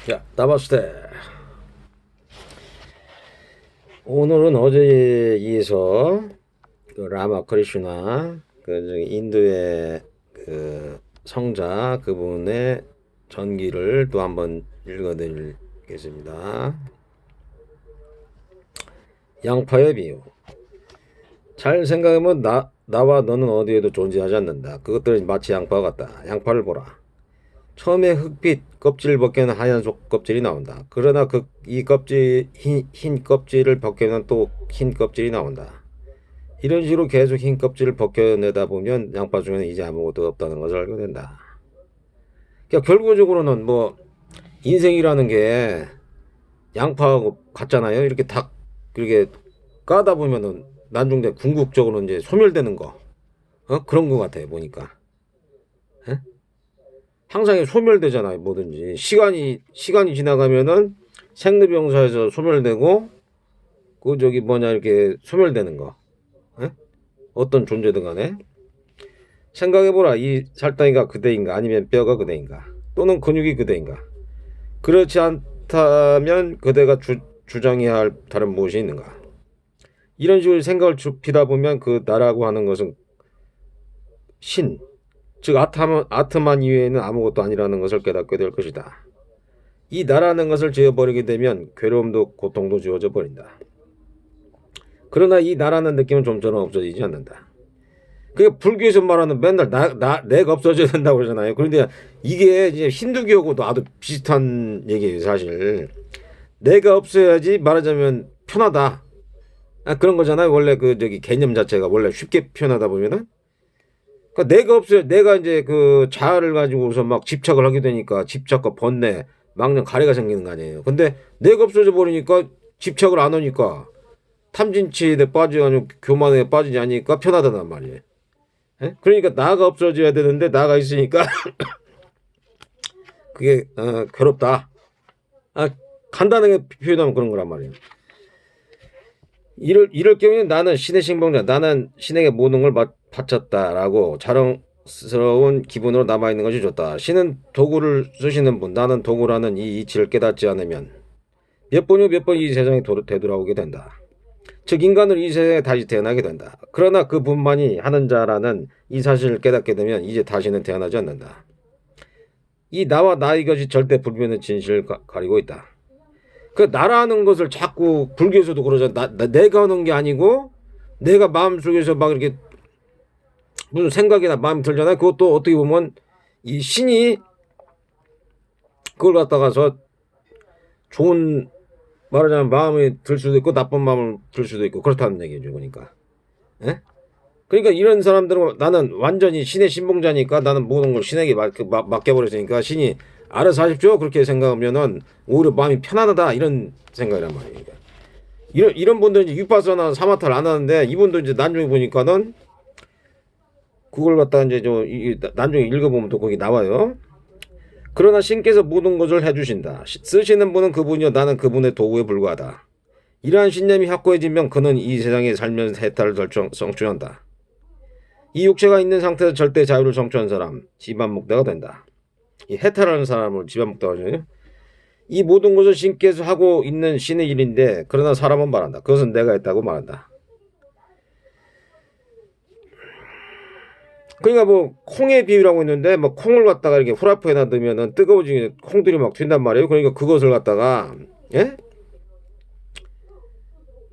자, 나마스테. 오늘은 어제에 이어서 그 라마 크리슈나 인도의 그 성자 그분의 전기를 또 한번 읽어드리겠습니다. 양파의 비유. 잘 생각하면 나와 너는 어디에도 존재하지 않는다. 그것들은 마치 양파와 같다. 양파를 보라. 처음에 흑빛 껍질을 벗겨는 하얀 속 껍질이 나온다. 그러나 이 껍질 흰 껍질을 벗겨면 또 흰 껍질이 나온다. 이런 식으로 계속 흰 껍질을 벗겨내다 보면 양파 중에는 이제 아무것도 없다는 것을 알게 된다. 그러니까 결과적으로는 뭐 인생이라는 게 양파하고 같잖아요. 이렇게 딱 이렇게 까다 보면은 나중에 궁극적으로 이제 소멸되는 거, 그런 거 같아요 보니까. 예? 항상 소멸되잖아요 뭐든지. 시간이 지나가면은 생로병사에서 소멸되고 그 저기 뭐냐 이렇게 소멸되는 거. 예? 어떤 존재든 간에 생각해보라. 이 살덩이가 그대인가 아니면 뼈가 그대인가 또는 근육이 그대인가. 그렇지 않다면 그대가 주장해야 할 다른 무엇이 있는가. 이런 식으로 생각을 좁히다 보면 그 나라고 하는 것은 신, 즉 아트만 이외에는 아무것도 아니라는 것을 깨닫게 될 것이다. 이 나라는 것을 지어버리게 되면 괴로움도 고통도 지워져 버린다. 그러나 이 나라는 느낌은 좀처럼 없어지지 않는다. 그게 불교에서 말하는 맨날 내가 없어져야 된다고 그러잖아요. 그런데 이게 이제 힌두교하고도 아주 비슷한 얘기예요 사실. 내가 없어야지 말하자면 편하다. 그런 거잖아요. 원래 그 저기 개념 자체가 원래 쉽게 표현하다 보면은. 그러니까 내가 없어요. 내가 이제 그 자아를 가지고서 막 집착을 하게 되니까 집착과 번뇌, 막령 가래가 생기는 거 아니에요. 근데 내가 없어져 버리니까 집착을 안 하니까 탐진치에 빠져가지고 교만에 빠지지 않으니까 편하다단 말이에요. 예? 그러니까 나가 없어져야 되는데 나가 있으니까 그게 괴롭다. 간단하게 표현하면 그런 거란 말이에요. 이럴 경우에는 나는 신의 신봉자, 나는 신에게 모든 걸 바쳤다라고 자랑스러운 기분으로 남아있는 것이 좋다. 신은 도구를 쓰시는 분, 나는 도구라는 이 이치를 깨닫지 않으면 몇 번이고 몇 번 이 세상에 되돌아오게 된다. 즉 인간은 이 세상에 다시 태어나게 된다. 그러나 그분만이 하는 자라는 이 사실을 깨닫게 되면 이제 다시는 태어나지 않는다. 이 나와 나의 것이 절대 불변의 진실을 가리고 있다. 그 나라는 것을 자꾸 불교에서도 그러잖아. 내가 하는 게 아니고 내가 마음속에서 막 이렇게 무슨 생각이나 마음이 들잖아요. 그것도 어떻게 보면 이 신이 그걸 갖다가서 좋은 말하자면 마음이 들 수도 있고 나쁜 마음을 들 수도 있고 그렇다는 얘기죠. 그러니까. 예? 그러니까 이런 사람들은 나는 완전히 신의 신봉자니까 나는 모든 걸 신에게 맡겨버렸으니까 신이 알아서 하십시오. 그렇게 생각하면은 오히려 마음이 편안하다 이런 생각이란 말이에요. 이런 분들은 이제 위파서나 사마타를 안 하는데 이분도 이제 나중에 보니까는 그걸 갖다 이제 나중에 읽어보면 또 거기 나와요. 그러나 신께서 모든 것을 해주신다. 쓰시는 분은 그분이요 나는 그분의 도구에 불과하다. 이러한 신념이 확고해지면 그는 이 세상에 살면서 해탈을 성취한다. 이 육체가 있는 상태에서 절대 자유를 성취한 사람 지반목대가 된다. 이 해탈하는 사람을 지반목대가 하죠. 이 모든 것을 신께서 하고 있는 신의 일인데 그러나 사람은 말한다. 그것은 내가 했다고 말한다. 그러니까 뭐 콩의 비유라고 있는데 뭐 콩을 갖다가 이렇게 후라이팬에 넣으면은 뜨거워지게 콩들이 막 튄단 말이에요. 그러니까 그것을 갖다가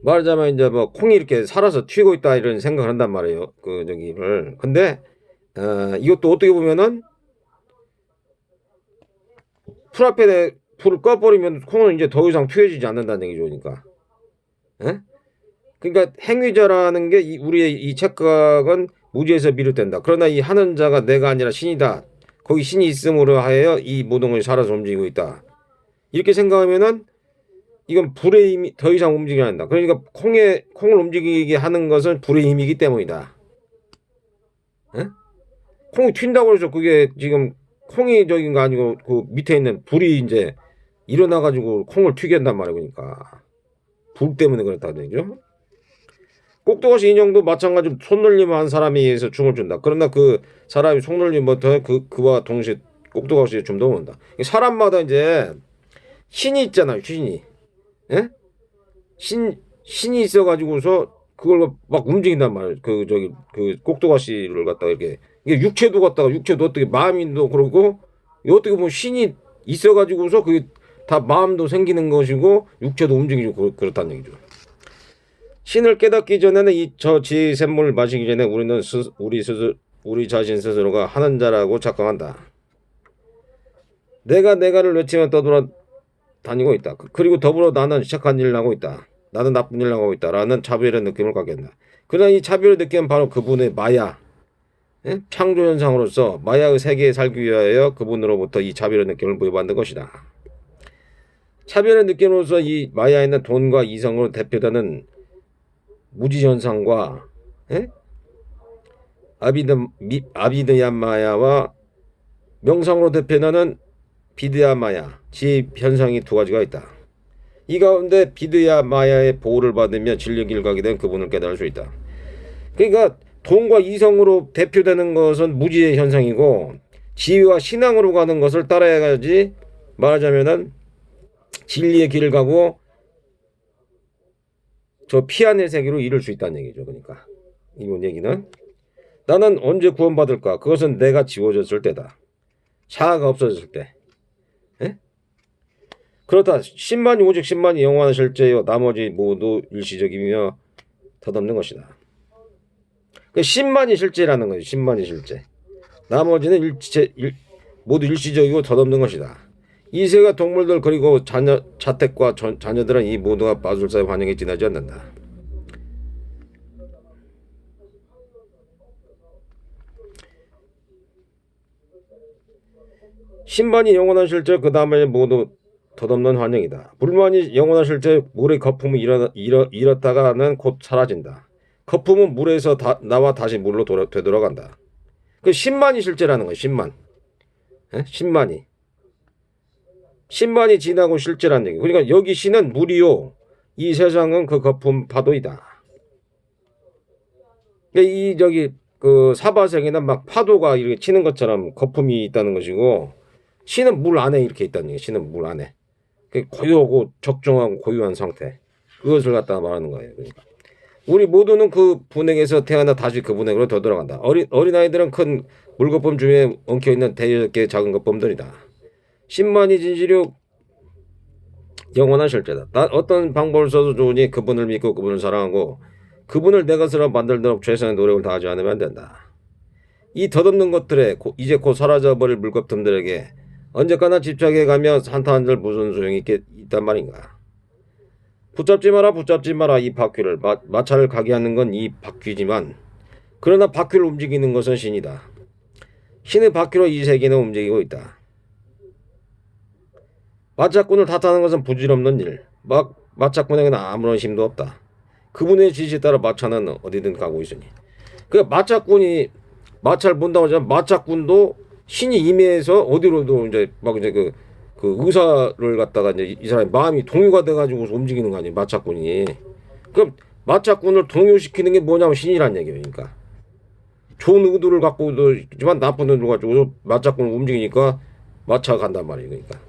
말하자면 이제 뭐 콩이 이렇게 살아서 튀고 있다 이런 생각을 한단 말이에요. 그 저기를. 근데 이것도 어떻게 보면은 프라이팬에 불을 꺼버리면 콩은 이제 더 이상 튀어지지 않는다는 얘기죠. 그러니까. 그러니까 행위자라는 게 우리의 이 착각은 무지에서 비롯된다. 그러나 이 하는 자가 내가 아니라 신이다. 거기 신이 있음으로 하여 이 모든 것이 살아서 움직이고 있다. 이렇게 생각하면은 이건 불의 힘이 더 이상 움직이지 않는다. 그러니까 콩을 움직이게 하는 것은 불의 힘이기 때문이다. 콩이 튄다고 해서 그게 지금 콩이 저긴 거 아니고 그 밑에 있는 불이 이제 일어나가지고 콩을 튀게 한단 말이야. 그러니까 불 때문에 그렇다는 얘기죠. 꼭두가시 인형도 마찬가지로 손놀림 한 사람에 의해서 춤을 춘다. 그러나 그 사람이 손놀림 못해 그와 동시에 꼭두가시에 춤도 온다. 사람마다 이제 신이 있잖아요, 신이. 예? 신이 있어가지고서 그걸 막 움직인단 말이에요. 그 저기 그 꼭두가시를 갖다가 이렇게 이게 육체도 갖다가 육체도 어떻게 마음도 그러고 어떻게 보면 신이 있어가지고서 그게 다 마음도 생기는 것이고 육체도 움직이고 그렇다는 얘기죠. 신을 깨닫기 전에는 이 저 지샘물을 마시기 전에 우리는 우리 자신 스스로가 하는 자라고 착각한다. 내가를 외치며 떠돌아 다니고 있다. 그리고 더불어 나는 착한 일을 하고 있다. 나는 나쁜 일을 하고 있다. 라는 차별의 느낌을 갖게 된다. 그러나 이 차별의 느낌은 바로 그분의 마야, 예? 창조현상으로서 마야의 세계에 살기 위하여 그분으로부터 이 차별의 느낌을 부여받는 것이다. 차별의 느낌으로서 이 마야에 있는 돈과 이성으로 대표되는 무지현상과 예? 아비드야마야와 명상으로 대표되는 비드야마야, 지현상이 두 가지가 있다. 이 가운데 비드야마야의 보호를 받으며 진리의 길 가게 된 그분을 깨달을 수 있다. 그러니까 돈과 이성으로 대표되는 것은 무지의 현상이고 지혜와 신앙으로 가는 것을 따라야지 말하자면은 진리의 길을 가고 저 피안의 세계로 이룰 수 있다는 얘기죠. 그러니까 이번 얘기는 나는 언제 구원받을까? 그것은 내가 지워졌을 때다. 자아가 없어졌을 때. 에? 그렇다. 신만이 오직 신만이 영원한 실제요. 나머지 모두 일시적이며 덧없는 것이다. 신만이 실제라는 거예요. 신만이 실제. 나머지는 모두 일시적이고 덧없는 것이다. 이 세가 동물들 그리고 자택과 자녀들은 이 모두가 마술사의 환영에 지나지 않는다. 신만이 영원한 실제 그 다음에 모두 덧없는 환영이다. 불만이 영원한 실제 물의 거품을 잃었다가는 곧 사라진다. 거품은 물에서 나와 다시 물로 되돌아간다. 그 신만이 실제라는 거예요. 신만. 에? 신만이 지나고 실제라는 얘기. 그러니까 여기 신은 물이요. 이 세상은 그 거품 파도이다. 이 저기 그 사바세계는 막 파도가 이렇게 치는 것처럼 거품이 있다는 것이고 신은 물 안에 이렇게 있다는 얘기. 신은 물 안에. 고요하고 적정하고 고요한 상태. 그것을 갖다가 말하는 거예요. 그러니까. 우리 모두는 그 분액에서 태어나 다시 그 분액으로 되돌아간다. 어린아이들은 큰 물거품 중에 엉켜있는 대여섯 개의 작은 거품들이다. 신만이 진실이 영원한 실제다. 어떤 방법을 써도 좋으니 그분을 믿고 그분을 사랑하고 그분을 내 것으로 만들도록 최선의 노력을 다하지 않으면 안 된다. 이 덧없는 것들에 이제 곧 사라져버릴 물거품들에게 언제까나 집착해가며 한탄한들 무슨 소용이 있단 말인가. 붙잡지 마라 이 바퀴를. 마차를 가게 하는 건 이 바퀴지만 그러나 바퀴를 움직이는 것은 신이다. 신의 바퀴로 이 세계는 움직이고 있다. 마차꾼을 탓하는 것은 부질없는 일. 마차꾼에게는 아무런 힘도 없다. 그분의 지시에 따라 마차는 어디든 가고 있으니. 그 마차꾼이 마차를 본다고 하지만 마차꾼도 신이 임해서 어디로도 이제 막 이제 그 의사를 갖다가 이제 이 사람이 마음이 동요가 돼가지고 움직이는 거 아니에요. 마차꾼이. 그럼 마차꾼을 동요시키는 게 뭐냐면 신이란 얘기예요. 그러니까 좋은 의도를 갖고도 있지만 나쁜 의도를 가지고 마차꾼을 움직이니까 마차가 간단 말이에요. 그러니까.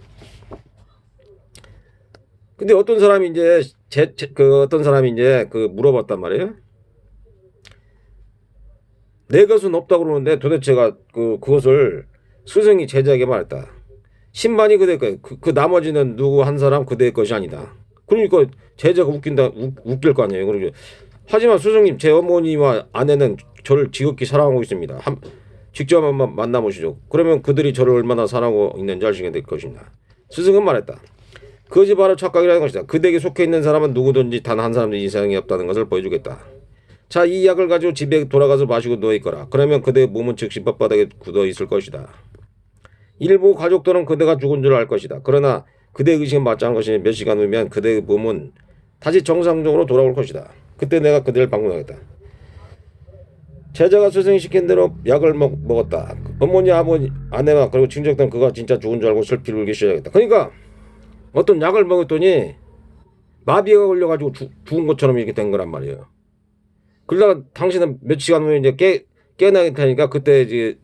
근데 어떤 사람이 이제 어떤 사람이 이제 물어봤단 말이에요. 내 것은 없다고 그러는데 도대체가 그것을 스승이 제자에게 말했다. 신만이 그대 거예요. 그 나머지는 누구 한 사람 그대의 것이 아니다. 그러니까 제자가 웃길 거 아니에요. 그러죠. 하지만 스승님, 제 어머니와 아내는 저를 지극히 사랑하고 있습니다. 직접 한번 만나보시죠. 그러면 그들이 저를 얼마나 사랑하고 있는지 아시게 될 것입니다. 스승은 말했다. 그것이 바로 착각이라는 것이다. 그대에게 속해 있는 사람은 누구든지 단 한 사람도 이상이 없다는 것을 보여주겠다. 자, 이 약을 가지고 집에 돌아가서 마시고 누워있거라. 그러면 그대의 몸은 즉시 뻣뻣하게 굳어있을 것이다. 일부 가족들은 그대가 죽은 줄 알 것이다. 그러나 그대의 의식은 맞지 않은 것이니 몇 시간 후면 그대의 몸은 다시 정상적으로 돌아올 것이다. 그때 내가 그대를 방문하겠다. 제자가 스승이 시킨 대로 약을 먹었다. 어머니, 아버지, 아내와 그리고 친척들은 그가 진짜 죽은 줄 알고 슬피를 울기 시작했다. 그러니까 어떤 약을 먹었더니 마비가 걸려가지고 죽은 것처럼 이렇게 된 거란 말이에요. 그러다가 당신은 몇 시간 후에 이제 깨어나게 되니까 그때 이제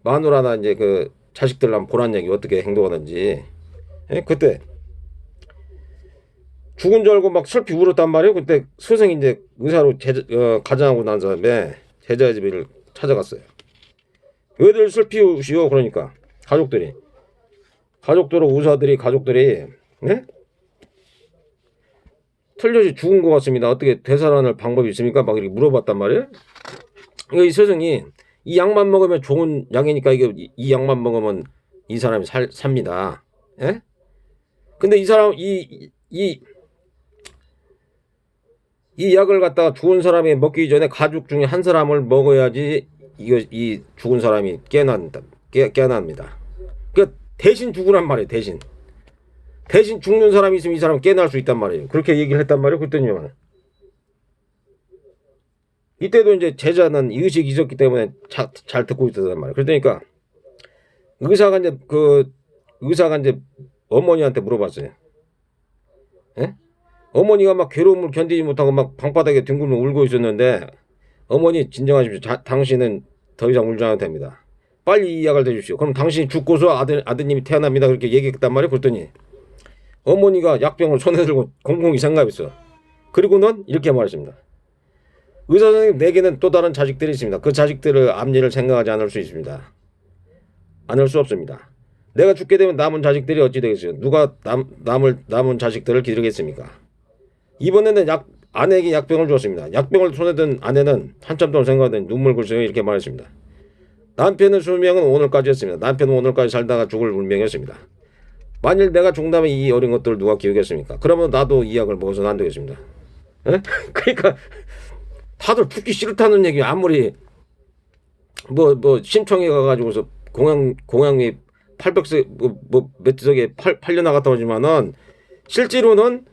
마누라나 이제 자식들 한번 보란 얘기 어떻게 행동하는지. 예? 그때 죽은 줄 알고 막 슬피 울었단 말이에요. 그때 스승이 이제 의사로 가장하고 난 다음에 제자 집을 찾아갔어요. 왜들 슬피 우시오? 그러니까 가족들이 의사들이 가족들이 예? 틀려지 죽은 것 같습니다. 어떻게 되살아날 방법이 있습니까? 막 이렇게 물어봤단 말이에요. 이 스승이 이 약만 먹으면 좋은 약이니까 이 약만 먹으면 이 사람이 삽니다. 예? 근데 이 사람 이 약을 갖다가 죽은 사람이 먹기 전에 가족 중에 한 사람을 먹어야지 이 죽은 사람이 깨어납니다. 그 대신 죽으란 말이에요. 대신 죽는 사람이 있으면 이 사람 깨어날 수 있단 말이에요. 그렇게 얘기를 했단 말이에요. 그랬더니만 이때도 이제 제자는 의식이 있었기 때문에 잘 듣고 있었단 말이에요. 그러니까 의사가 이제 어머니한테 물어봤어요. 예? 어머니가 막 괴로움을 견디지 못하고 막 방바닥에 뒹굴며 울고 있었는데 어머니 진정하십시오. 당신은 더 이상 울지 않아도 됩니다. 빨리 이 약을 대주십시오. 그럼 당신이 죽고서 아드님이 태어납니다. 그렇게 얘기했단 말이에요. 그랬더니 어머니가 약병을 손에 들고 공공이 생각했어. 그리고는 이렇게 말했습니다. 의사 선생님, 내게는 또 다른 자식들이 있습니다. 그 자식들의 앞일을 생각하지 않을 수 있습니다. 않을 수 없습니다. 내가 죽게 되면 남은 자식들이 어찌 되겠어요? 누가 남은 자식들을 기르겠습니까? 이번에는 아내에게 약병을 주었습니다. 약병을 손에 든 아내는 한참 동안 생각하더니 눈물 글쎄요 이렇게 말했습니다. 남편의 수명은 오늘까지였습니다. 남편은 오늘까지 살다가 죽을 운명이었습니다. 만일 내가 죽다면 이 어린 것들을 누가 키우겠습니까? 그러면 나도 이 약을 먹어서는 안 되겠습니다. 에? 그러니까 다들 죽기 싫다는 얘기. 아무리 뭐 신청해 가가지고서 공양이 800세 몇 석에 팔려 나갔다고 하지만은 실제로는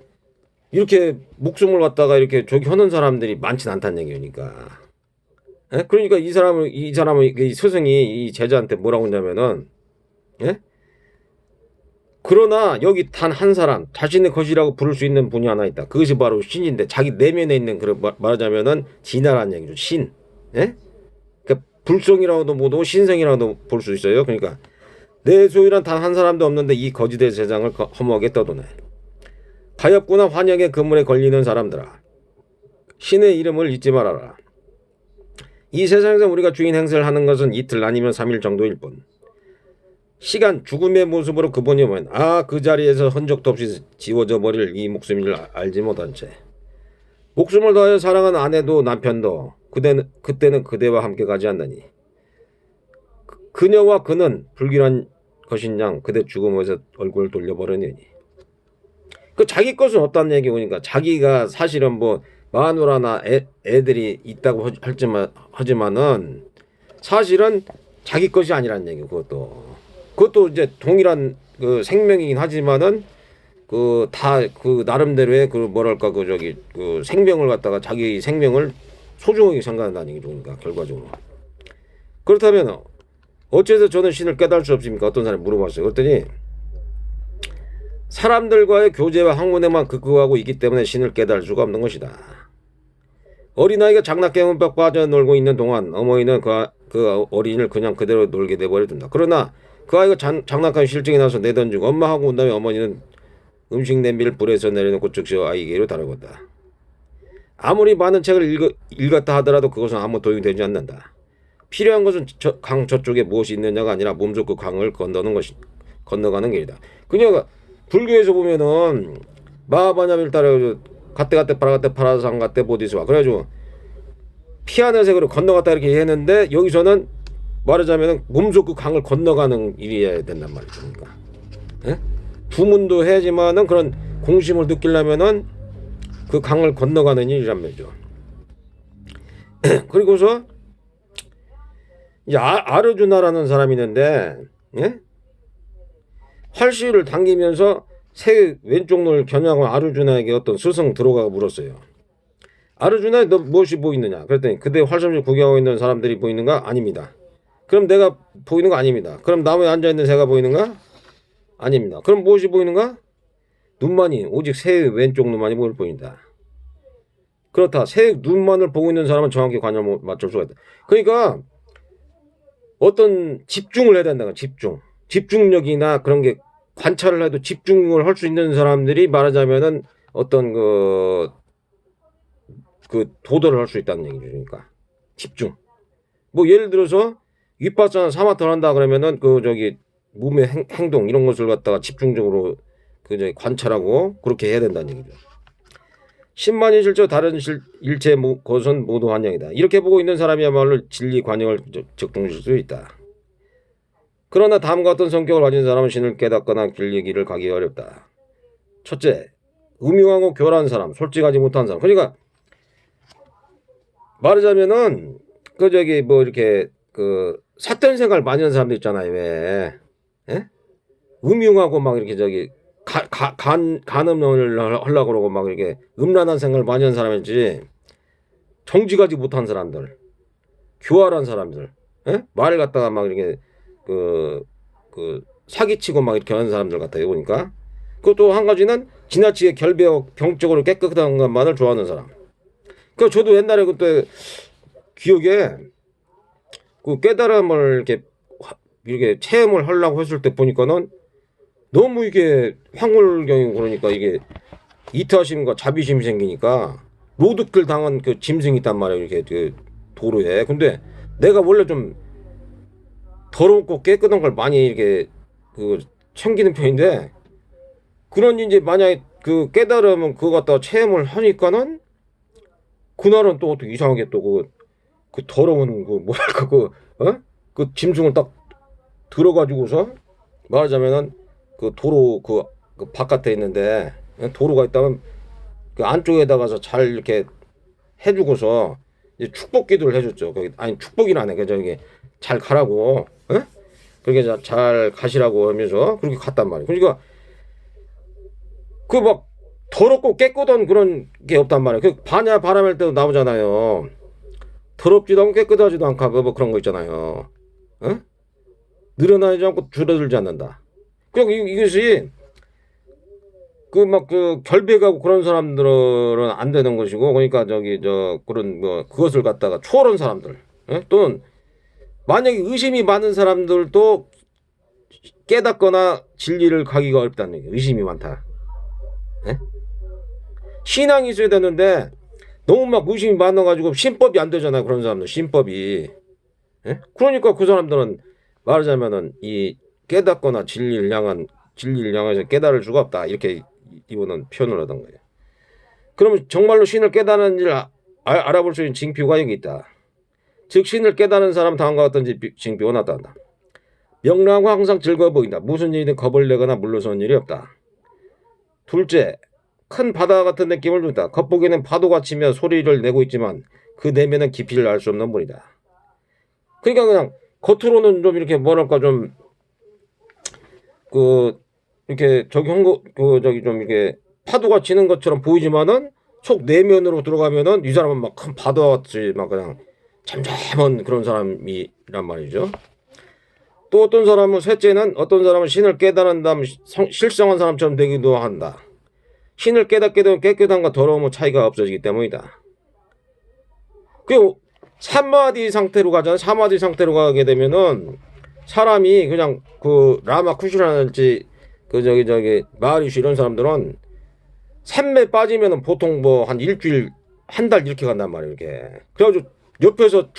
이렇게 목숨을 갖다가 이렇게 저기 하는 사람들이 많진 않다는 얘기니까. 예? 그러니까 이 사람은 이 스승이 이 제자한테 뭐라고 했냐면은 예? 그러나 여기 단 한 사람 자신의 것이라고 부를 수 있는 분이 하나 있다. 그것이 바로 신인데 자기 내면에 있는 말하자면은 진화라는 얘기죠. 신. 예? 그러니까 불성이라고도 못하고 신성이라고도 볼 수 있어요. 그러니까 내 소유란 단 한 사람도 없는데 이 거지대 세상을 허무하게 떠도네. 가엾구나 환영의 그물에 걸리는 사람들아. 신의 이름을 잊지 말아라. 이 세상에서 우리가 주인 행세를 하는 것은 이틀 아니면 3일 정도일 뿐. 시간 죽음의 모습으로 그분이 오면 그 자리에서 흔적도 없이 지워져 버릴 이 목숨인 줄 알지 못한 채 목숨을 다하여 사랑한 아내도 남편도 그때는 그대와 함께 가지 않느니 그녀와 그는 불길한 것인 양 그대 죽음에서 얼굴을 돌려버리니 그 자기 것은 없다는 얘기오니까 자기가 사실은 뭐 마누라나 애들이 있다고 하지만은 사실은 자기 것이 아니라는 얘기고 그것도 이제 동일한 그 생명이긴 하지만은 그 나름대로의 뭐랄까 그 생명을 갖다가 자기 생명을 소중하게 생각한다는 얘기죠. 그러니까 결과적으로 그렇다면 어째서 저는 신을 깨달을 수 없습니까? 어떤 사람이 물어봤어요. 그랬더니 사람들과의 교제와 학문에만 급급하고 있기 때문에 신을 깨달을 수가 없는 것이다. 어린아이가 장난감에 빠져놀고 있는 동안 어머니는 그 어린이를 그냥 그대로 놀게 내버려둔다. 그러나 그 아이가 장난감 실증이 나서 내던지고 엄마하고 온 다음에 어머니는 음식 냄비를 불에서 내려놓고 즉시 아이에게로 달아간다. 아무리 많은 책을 읽었다 하더라도 그것은 아무 도움이 되지 않는다. 필요한 것은 강 저쪽에 무엇이 있느냐가 아니라 몸속 그 강을 건너가는 길이다. 그녀가 불교에서 보면은 마하바냐밀 따라 갓대 파라갓대 파라상 갓대 보디스와 그래가지고 피하는 색으로 건너갔다 이렇게 했는데 여기서는 말하자면 몸속 그 강을 건너가는 일이어야 된단 말이죠. 그러니까 예? 주문도 해야지만은 그런 공심을 느끼려면은 그 강을 건너가는 일이란 말이죠. 그리고서 이제 아르주나라는 사람이 있는데 예? 활시위를 당기면서 새 왼쪽 눈을 겨냥한 아르주나에게 어떤 스승 들어가가 물었어요. 아르주나 너 무엇이 보이느냐? 그랬더니 그대 활섬을 구경하고 있는 사람들이 보이는가? 아닙니다. 그럼 내가 보이는 거 아닙니다. 그럼 나무에 앉아있는 새가 보이는가? 아닙니다. 그럼 무엇이 보이는가? 눈만이 오직 새의 왼쪽 눈만이 보인다. 그렇다. 새 눈만을 보고 있는 사람은 정확히 관념을 맞출 수가 있다. 그러니까 어떤 집중을 해야 된다는 집중력이나 그런 게 관찰을 해도 집중을 할 수 있는 사람들이 말하자면은 어떤 그 도도를 할 수 있다는 얘기죠. 그러니까 집중. 뭐 예를 들어서 윗바사나 사마타를 한다 그러면은 그 저기 몸의 행동 이런 것을 갖다가 집중적으로 그 저기 관찰하고 그렇게 해야 된다는 얘기죠. 10만이 실저 다른 일체 것은 모두 환영이다. 이렇게 보고 있는 사람이야말로 진리 관용을 적중실 수 있다. 그러나 다음과 같은 성격을 가진 사람은 신을 깨닫거나 길 길을 가기 어렵다. 첫째, 음흉하고 교활한 사람, 솔직하지 못한 사람. 그러니까 말하자면은 그 저기 뭐 이렇게 그 삿된 생활 많이 하는 사람들 있잖아요. 왜? 예? 음흉하고 막 이렇게 저기 간음을 하려고 그러고 막 이렇게 음란한 생활을 많이 하는 사람이지 정직하지 못한 사람들, 교활한 사람들, 예? 말을 갖다가 막 이렇게 그 사기치고 막 이렇게 하는 사람들 같아요. 보니까 그것도 한 가지는 지나치게 결배하고 병적으로 깨끗한 것만을 좋아하는 사람. 그 저도 옛날에 그때 기억에 그 깨달음을 이렇게 체험을 하려고 했을 때 보니까는 너무 이게 황홀경이고 그러니까 이게 이타심과 자비심이 생기니까 로드킬 당한 그 짐승이 있단 말이에요. 이렇게 그 도로에. 근데 내가 원래 좀 더럽고 깨끗한 걸 많이 이렇게 그 챙기는 편인데 그런 이제 만약에 그 깨달으면 그거 갖다가 체험을 하니까는 그날은 또 어떻게 이상하게 또 그 더러운 그 뭐랄까 그 짐승을 딱 들어가지고서 말하자면은 그 도로 그 바깥에 있는데 도로가 있다면 그 안쪽에다가서 잘 이렇게 해주고서 이제 축복 기도를 해줬죠. 거기 아니 축복이라네. 그 저기 잘 가라고, 그렇게 잘 가시라고 하면서 그렇게 갔단 말이에요. 그러니까 그 막 더럽고 깨끗한 그런 게 없단 말이에요. 그 반야 바람일 때도 나오잖아요. 더럽지도 않고 깨끗하지도 않고 뭐 그런 거 있잖아요. 늘어나지 않고 줄어들지 않는다. 그리고 이것이 그 결백하고 그런 사람들은 안 되는 것이고, 그러니까 그런 뭐 그것을 갖다가 초월한 사람들, 또는 만약에 의심이 많은 사람들도 깨닫거나 진리를 가기가 어렵다는 얘기예요. 의심이 많다. 신앙이 있어야 되는데 너무 막 의심이 많아가지고 신법이 안 되잖아요. 그런 사람들 신법이. 그러니까 그 사람들은 말하자면은 이 깨닫거나 진리를 향해서 깨달을 수가 없다. 이렇게 이분은 표현을 하던 거예요. 그러면 정말로 신을 깨닫는 일 알아볼 수 있는 징표가 여기 있다. 즉 신을 깨닫는 사람 다음과 같은 징표가 나타난다. 명랑하고 항상 즐거워 보인다. 무슨 일이든 겁을 내거나 물러서는 일이 없다. 둘째, 큰 바다 같은 느낌을 준다. 겉보기에는 파도가 치며 소리를 내고 있지만 그 내면은 깊이를 알 수 없는 분이다. 그러니까 그냥 겉으로는 좀 이렇게 뭐랄까 좀 이렇게 좀 이렇게 파도가 치는 것처럼 보이지만은 속 내면으로 들어가면은 이 사람은 막 큰 파도같이 막 그냥 잠잠한 그런 사람이란 말이죠. 또 어떤 사람은 셋째는 어떤 사람은 신을 깨달은 다음 실성한 사람처럼 되기도 한다. 신을 깨닫게 되면 깨끗함과 더러움은 차이가 없어지기 때문이다. 그 사마디 상태로 가잖아. 사마디 상태로 가게 되면은 사람이 그냥 그 라마 쿠시라든지 그 마하리시 이런 사람들은 산매 빠지면은 보통 뭐 한 일주일 한 달 이렇게 간단 말이에요. 이렇게 그래가지고 옆에서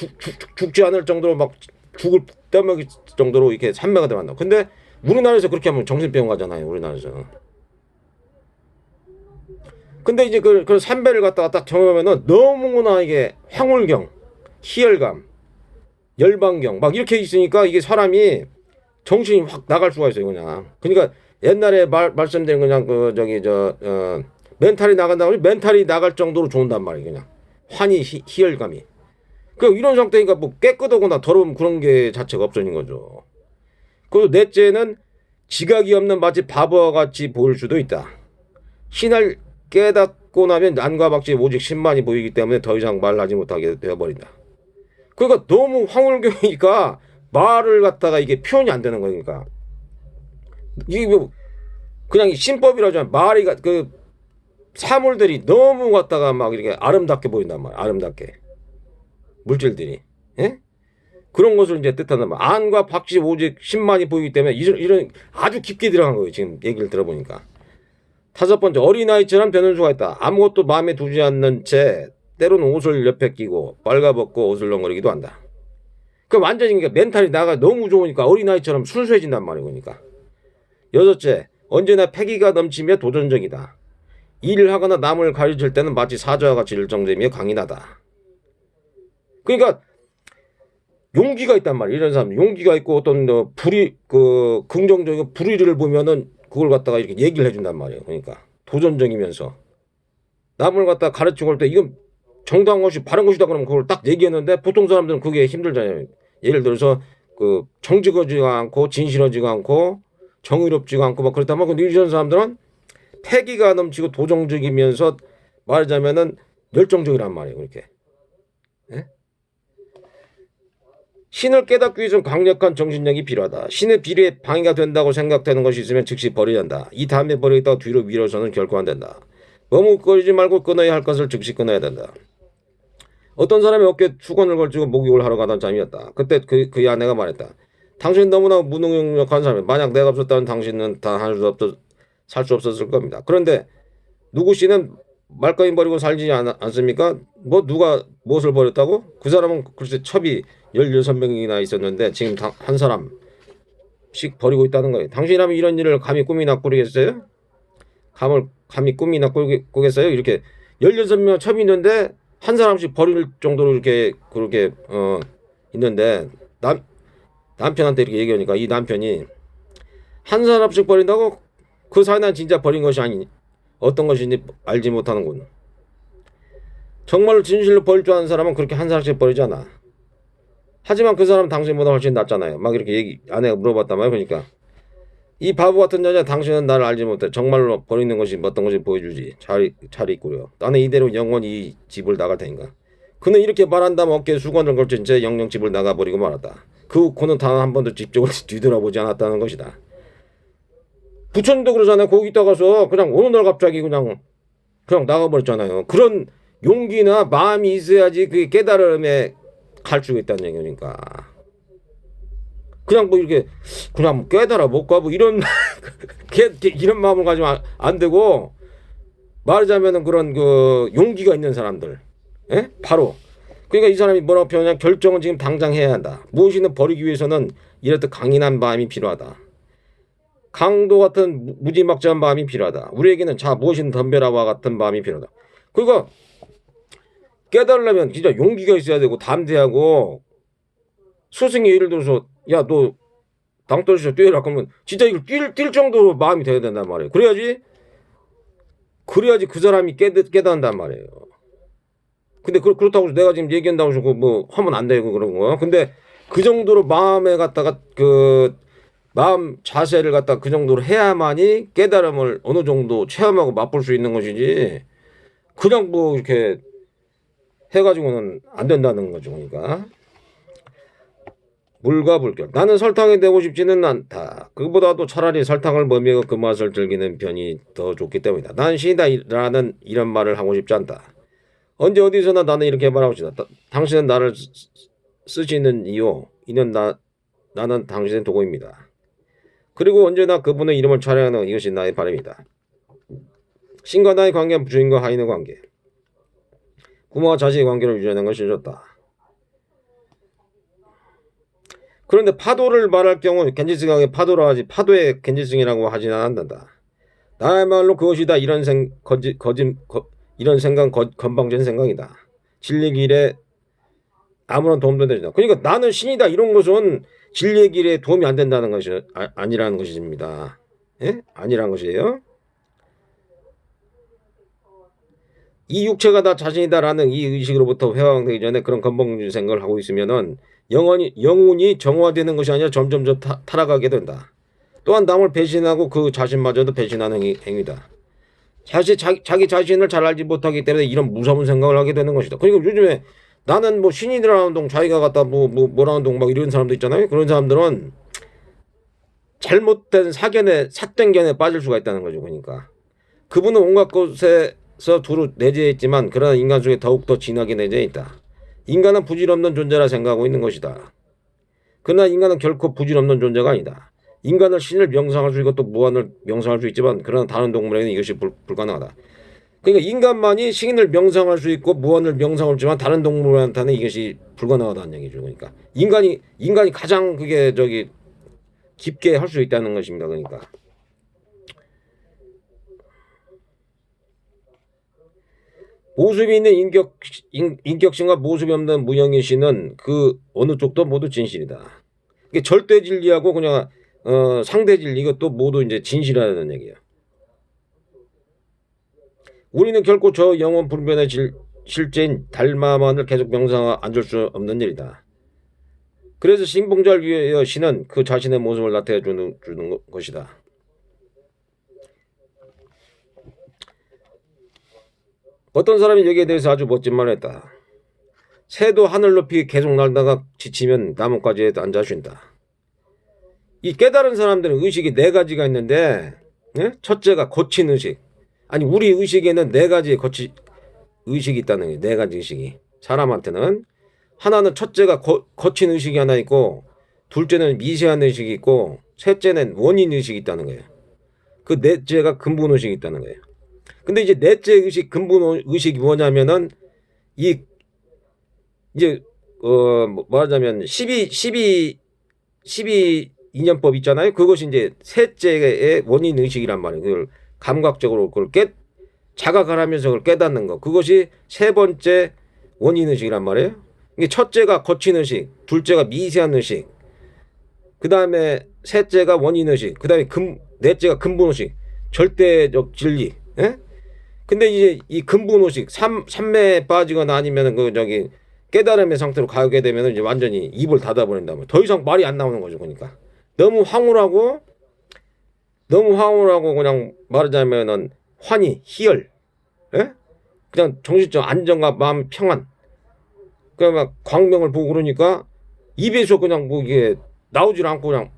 죽지 않을 정도로 막 죽을 떼먹일 정도로 이렇게 산매가 돼간다. 근데 우리나라에서 그렇게 하면 정신병 가잖아요. 우리나라에서. 근데 이제 그 산배를 갖다가 딱 경험하면은 너무나 이게 황홀경, 희열감, 열방경 막 이렇게 있으니까 이게 사람이 정신이 확 나갈 수가 있어요. 그냥. 그러니까 옛날에 말씀드린 그냥 멘탈이 나간다고 하면 멘탈이 나갈 정도로 좋은단 말이에요. 그냥 환희 희열감이. 그 이런 상태니까 뭐 깨끗하거나 더러움 그런 게 자체가 없어진 거죠. 그리고 넷째는 지각이 없는 마치 바보와 같이 보일 수도 있다. 신을 깨닫고 나면 난과 박쥐 오직 신만이 보이기 때문에 더 이상 말하지 못하게 되어버린다. 그러니까 너무 황홀경이니까 말을 갖다가 이게 표현이 안 되는 거니까. 이게 뭐 그냥 신법이라잖아. 말이 그 사물들이 너무 갖다가 막 이렇게 아름답게 보인단 말이야. 아름답게. 물질들이. 예? 그런 것을 이제 뜻하는 말. 안과 박씨 오직 10만이 보이기 때문에 이런 아주 깊게 들어간 거예요. 지금 얘기를 들어보니까. 다섯 번째, 어린아이처럼 변현수가 있다. 아무것도 마음에 두지 않는 채 때로는 옷을 옆에 끼고 빨가벗고 어슬렁거리기도 한다. 그 완전히 그러니까 멘탈이 나가 너무 좋으니까 어린아이처럼 순수해진단 말이에요. 그러니까. 여섯째, 언제나 패기가 넘치며 도전적이다. 일을 하거나 남을 가르칠 때는 마치 사자와 같이 일정적이며 강인하다. 그러니까 용기가 있단 말이에요. 이런 사람 용기가 있고 어떤 긍정적인 불의를 보면은 그걸 갖다가 이렇게 얘기를 해준단 말이에요. 그러니까 도전적이면서 남을 갖다 가르치고 할 때 이건 정당한 것이 바른 것이다 그러면 그걸 딱 얘기했는데 보통 사람들은 그게 힘들잖아요. 예를 들어서 정직하지가 않고 진실하지가 않고 정의롭지가 않고 막 그렇다면 근데 이런 사람들은 패기가 넘치고 도전적이면서 말하자면은 열정적이란 말이에요. 그렇게. 예? 신을 깨닫기 위해서는 강력한 정신력이 필요하다. 신의 비리에 방해가 된다고 생각되는 것이 있으면 즉시 버려야 한다. 이 다음에 버리겠다고 뒤로 밀어서는 결코 안 된다. 머뭇거리지 말고 끊어야 할 것을 즉시 끊어야 된다. 어떤 사람이 어깨에 수건을 걸치고 목욕을 하러 가던 잠이었다. 그때 그의 아내가 말했다. 당신 너무나 무능력한 사람이야. 만약 내가 없었다면 당신은 살 수 없었을 겁니다. 그런데 누구 씨는 말까지 버리고 살지 않습니까? 뭐 누가 무엇을 버렸다고? 그 사람은 글쎄 첩이 16명이나 있었는데 지금 한 사람씩 버리고 있다는 거예요. 당신이라면 이런 일을 감히 꿈이나 꾸리겠어요? 감히 꿈이나 꾸겠어요? 이렇게 16명 첩이 있는데 한 사람씩 버릴 정도로 이렇게 그렇게 있는데 남편한테 이렇게 얘기하니까 이 남편이 한 사람씩 버린다고? 그 사람은 진짜 버린 것이 아니니 어떤 것인지 알지 못하는군. 정말로 진실로 버릴 줄 아는 사람은 그렇게 한 사람씩 버리지 않아. 하지만 그 사람은 당신보다 훨씬 낫잖아요. 막 이렇게 아내가 물어봤단 말이에요. 그러니까 이 바보 같은 여자 당신은 나를 알지 못해. 정말로 버리는 것이 어떤 것인지 보여주지. 잘 있구려. 나는 이대로 영원히 이 집을 나갈 테니까. 그는 이렇게 말한다면 어깨에 수건을 걸친 채 영영 집을 나가버리고 말았다. 그 후 그는 단 한 번도 집 쪽을 뒤돌아보지 않았다는 것이다. 부처님도 그러잖아요. 거기 있다가서 그냥 어느 날 갑자기 그냥 나가버렸잖아요. 그런 용기나 마음이 있어야지 그게 깨달음에 갈 수 있다는 얘기니까. 그냥 뭐 이렇게 그냥 깨달아 못 가고 이런 이런 마음을 가지면 안 되고 말하자면은 그런 용기가 있는 사람들, 예? 바로 그러니까 이 사람이 뭐라고 표현하냐 결정은 지금 당장 해야 한다. 무엇이든 버리기 위해서는 이렇듯 강인한 마음이 필요하다. 강도 같은 무지막지한 마음이 필요하다. 우리에게는 무엇이든 덤벼라와 같은 마음이 필요하다. 그러니까 깨달으려면 진짜 용기가 있어야 되고 담대하고 스승이 예를 들어서 야 너 당 떨어져서 뛰어라 그러면 진짜 이걸 뛸 정도로 마음이 돼야 된단 말이에요. 그래야지 그 사람이 깨닫는단 말이에요. 근데 그렇다고 해서 내가 지금 얘기한다고 해서 뭐 하면 안 되고 그런 거야. 근데 그 정도로 마음에 갖다가 마음 자세를 갖다 그 정도로 해야만이 깨달음을 어느 정도 체험하고 맛볼 수 있는 것이지 그냥 뭐 이렇게 해가지고는 안 된다는 거죠. 그러니까 물과 불결. 나는 설탕이 되고 싶지는 않다. 그보다도 차라리 설탕을 머미고 그 맛을 즐기는 편이 더 좋기 때문이다. 난 신이다라는 이런 말을 하고 싶지 않다. 언제 어디서나 나는 이렇게 말하고 싶다. 당신은 나를 쓰시는 이유 이는 나는 당신의 도구입니다. 그리고 언제나 그분의 이름을 촬영하는 이것이 나의 바람이다. 신과 나의 관계는 주인과 하인의 관계. 부모와 자식의 관계를 유지하는 것이 좋다. 그런데 파도를 말할 경우 겐지스강의 파도라 하지 파도의 겐지스이라고 하지는 않는다. 나야말로 그것이다. 이런 생각 건방진 생각이다. 진리 길에 아무런 도움도 되지 않다. 그러니까 나는 신이다 이런 것은 진리의 길에 도움이 안 된다는 것이 아니라는 것입니다. 예? 아니라는 것이에요. 이 육체가 나 자신이다라는 이 의식으로부터 회방되기 전에 그런 건방진 생각을 하고 있으면은 영혼이 정화되는 것이 아니라 점점 타락하게 된다. 또한 남을 배신하고 그 자신마저도 배신하는 행위다. 자기 자신을 잘 알지 못하기 때문에 이런 무서운 생각을 하게 되는 것이다. 그리고 요즘에 나는 뭐 신이라는 동 자기가 갖다 뭐라는 동 막 이런 사람도 있잖아요. 그런 사람들은 잘못된 삿된 견에 빠질 수가 있다는 거죠. 그러니까 그분은 온갖 곳에서 두루 내재해 있지만 그러나 인간 속에 더욱더 진하게 내재해 있다. 인간은 부질없는 존재라 생각하고 있는 것이다. 그러나 인간은 결코 부질없는 존재가 아니다. 인간을 신을 명상할 수 있고 또 무한을 명상할 수 있지만 그러나 다른 동물에게는 이것이 불가능하다. 그러니까 인간만이 신을 명상할 수 있고 무한을 명상할 수 있지만 다른 동물한테는 이것이 불가능하다는 얘기죠. 그러니까 인간이 가장 그게 저기 깊게 할 수 있다는 것입니다. 그러니까 모습이 있는 인격신과 모습이 없는 무형의 신은 그 어느 쪽도 모두 진실이다. 이게 절대 진리하고 그냥 상대 진리 이것도 모두 이제 진실이라는 얘기예요. 우리는 결코 저 영원 불변의 실제인 달마만을 계속 명상 앉을 수 없는 일이다. 그래서 신봉자를 위하여 신은 그 자신의 모습을 나타내 주는 것이다. 어떤 사람이 여기에 대해서 아주 멋진 말을 했다. 새도 하늘 높이 계속 날다가 지치면 나뭇가지에 앉아 쉰다. 이 깨달은 사람들은 의식이 네 가지가 있는데, 예? 첫째가 거친 의식. 아니 우리 의식에는 네 가지의 의식이 있다는 거예요. 네 가지 의식이. 사람한테는 하나는 첫째가 거친 의식이 하나 있고, 둘째는 미세한 의식이 있고, 셋째는 원인 의식이 있다는 거예요. 그 넷째가 근본 의식이 있다는 거예요. 근데 이제 넷째 의식, 근본 의식이 뭐냐면은 이제 말하자면 12인연법 있잖아요. 그것이 이제 셋째의 원인 의식이란 말이에요. 그걸 감각적으로 그걸 자각을 하면서 그걸 깨닫는 거. 그것이 세 번째 원인 의식이란 말이에요. 이게 첫째가 거친 의식, 둘째가 미세한 의식, 그 다음에 셋째가 원인 의식, 그 다음에 넷째가 근본 의식, 절대적 진리. 예? 근데 이제 이 근본 의식, 삼매에 빠지거나 아니면 그 저기 깨달음의 상태로 가게 되면 이제 완전히 입을 닫아버린다면 더 이상 말이 안 나오는 거죠. 그러니까 너무 황홀하고 그냥 말하자면은 희열, 예? 그냥 정신적 안정과 마음 평안. 그냥 막 광명을 보고 그러니까 입에서 그냥 뭐 이게 나오질 않고 그냥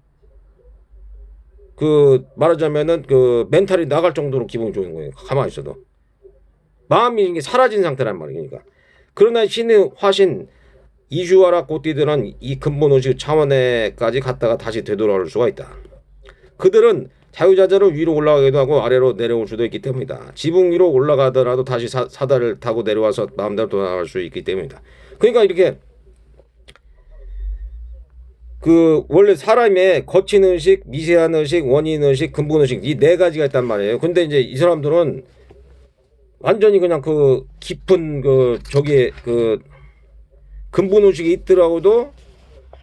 그 말하자면은 그 멘탈이 나갈 정도로 기분이 좋은 거예요. 가만히 있어도 마음이 이게 사라진 상태란 말이에요. 그러니까 그러나 신의 화신 이슈와라 꽃띠들은 이 근본 의식 차원에까지 갔다가 다시 되돌아올 수가 있다. 그들은 자유자재로 위로 올라가기도 하고 아래로 내려올 수도 있기 때문이다. 지붕 위로 올라가더라도 다시 사다를 타고 내려와서 마음대로 돌아갈 수 있기 때문이다. 그러니까 이렇게 그 원래 사람의 거친 의식, 미세한 의식, 원인 의식, 근본 의식 이 네 가지가 있단 말이에요. 근데 이제 이 사람들은 완전히 그냥 그 깊은 그 저기에 그 근본 의식이 있더라고도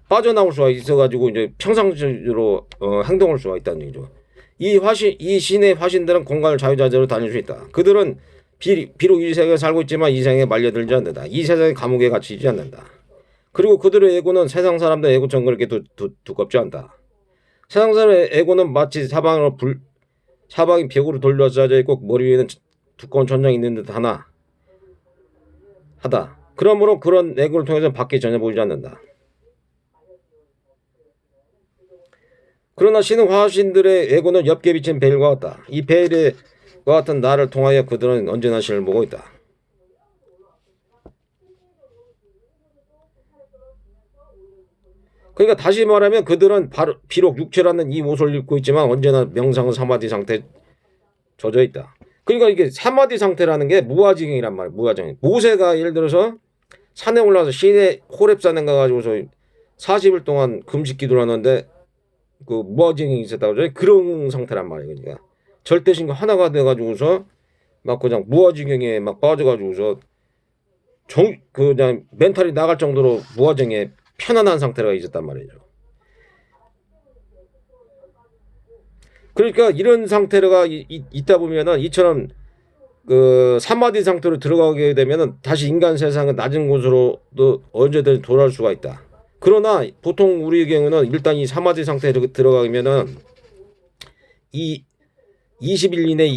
빠져나올 수가 있어가지고 이제 평상시로 행동할 수가 있다는 얘기죠. 이 신의 화신들은 공간을 자유자재로 다닐 수 있다. 그들은 비록 이 세계에 살고 있지만 이 세상에 말려들지 않는다. 이 세상의 감옥에 갇히지 않는다. 그리고 그들의 에고는 세상 사람들의 에고처럼 그렇게 두껍지 않다. 세상 사람의 에고는 마치 사방이 벽으로 돌려져 있고 머리 위에는 두꺼운 천장이 있는 듯 하다. 그러므로 그런 에고를 통해서 밖에 전혀 보이지 않는다. 그러나 신은 화신들의 에고는 옅게 비친 베일과 같다. 이 베일과 같은 나를 통하여 그들은 언제나 신을 보고 있다. 그러니까 다시 말하면 그들은 비록 육체라는 이 옷을 입고 있지만 언제나 명상은 사마디 상태에 젖어 있다. 그러니까 이게 사마디 상태라는 게 무아지경이란 말이에요. 무아지경. 모세가 예를 들어서 산에 올라가서 시내 호렙산에 가가지고서 40일 동안 금식 기도를 하는데 그 무아지경이 있었다고 하죠. 그런 상태란 말이에요. 그러니까 절대신과 하나가 돼가지고서 막 그냥 무아지경에 막 빠져가지고서 그냥 멘탈이 나갈 정도로 무아지경에 편안한 상태가 있었단 말이죠. 그러니까 이런 상태가 있다 보면은 이처럼 그 사마디 상태로 들어가게 되면은 다시 인간 세상은 낮은 곳으로도 언제든 돌아올 수가 있다. 그러나 보통 우리의 경우는 일단 이 사마디 상태에 들어가면은 이 20일 이내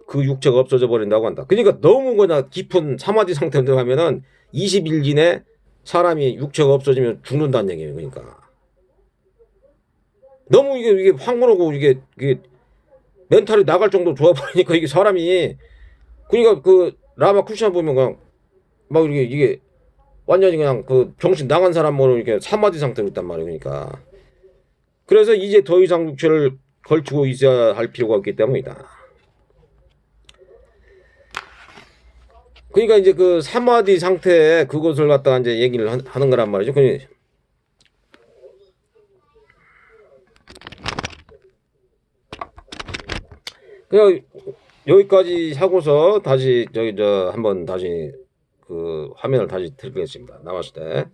그 육체가 없어져 버린다고 한다. 그러니까 너무 그냥 깊은 사마디 상태에 들어가면은 20일 이내 사람이 육체가 없어지면 죽는다는 얘기예요. 그러니까 너무 이게 황홀하고 이게 멘탈이 나갈 정도로 좋아 보이니까 이게 사람이 그러니까 그 라마 쿠시안 보면 그냥 막 이게 완전히 그냥 그 정신 나간 사람으로 이렇게 사마디 상태로 있단 말이에요. 그러니까 그래서 이제 더 이상 육체를 걸치고 있어야 할 필요가 없기 때문이다. 그러니까 이제 그 사마디 상태에 그것을 갖다가 이제 얘기를 하는 거란 말이죠. 그냥 여기까지 하고서 다시 저기 저 한번 다시 그 화면을 다시 들겠습니다. 나왔을 때.